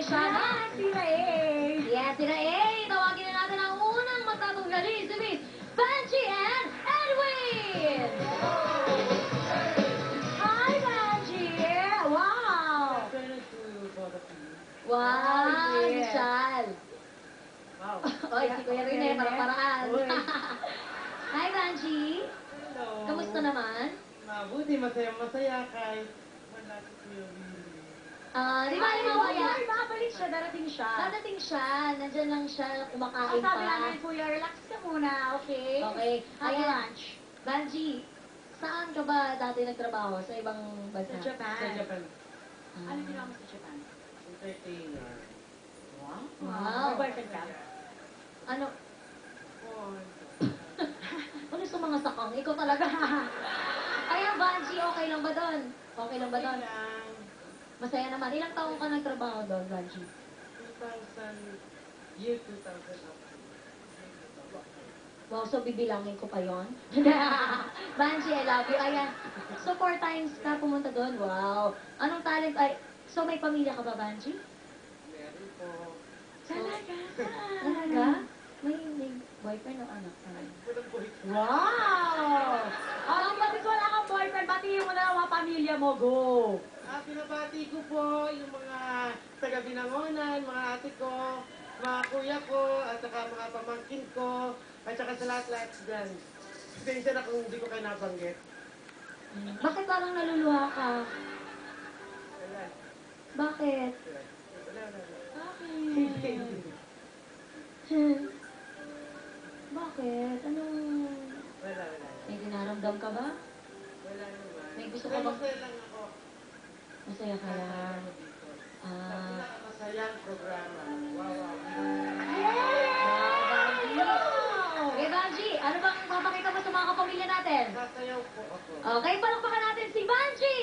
siya, no? Si Ray. Yes, si Ray. Tawagin na natin ang unang magtatunggali, si Miss Benji and Edwin! Hi, Benji! Wow! Wow, Yes. Michal. Wow. Oy, si Kuya Rene, parang-paraan. Uy. Hi, Benji. Hello. Kamusta naman? Mabuti, masaya-masaya kahit wala si Kuya Willie. Di ba, Ay, babalik siya, darating siya. dadating siya, nandyan lang siya, Ang kumakain sabi pa. namin, Kuya, relax ka muna, okay? Okay. Have Ayan. lunch. Benji, saan ka ba dati nagtrabaho? Sa ibang bansa? Sa Japan. Sa Japan, Ano ginawa mo sa Japan? entertainer. Wow. Wow. May boyfriend ka? Ano? Oh, Ano sa mga sakang? Ikaw talaga. Ayan, Benji, okay lang ba doon? Okay lang ba doon? lang. Masaya naman. Ilang taong ka nagtrabaho doon, Benji? 2000, year 2000 ako. Wow, so bibilangin ko pa yon. Banji, I love you. Ayan. So, 4 times ka pumunta doon. Wow. Anong talent? Ay, so may pamilya ka ba, Banji? Meron po. Talaga? Talaga? May boyfriend o anak ka? Walang boyfriend. Wow! Ang kapatid wala kang boyfriend, batiin mo na ang mga pamilya mo, go! Pinabati ko po yung mga taga-Binangonan, mga ate ko, mga kuya ko, at saka mga pamangkin ko, at saka sa lahat-lahat dyan. Pasensya na kung hindi ko kayo nabanggit. Bakit parang naluluha ka? Wala. Bakit? Wala. Bakit? Bakit? Anong... Wala. May dinaramdam ka ba? Wala naman. May gusto ka Pero bang- masaya lang ako. Masaya ka Masaya lang. ako dito. Sa Ah... pinakamasayang programa. Wow. Okay, Banji, ano bang papakita mo sa mga kapamilya natin? Sasayaw po ako. Okay, palakpakan natin si Banji!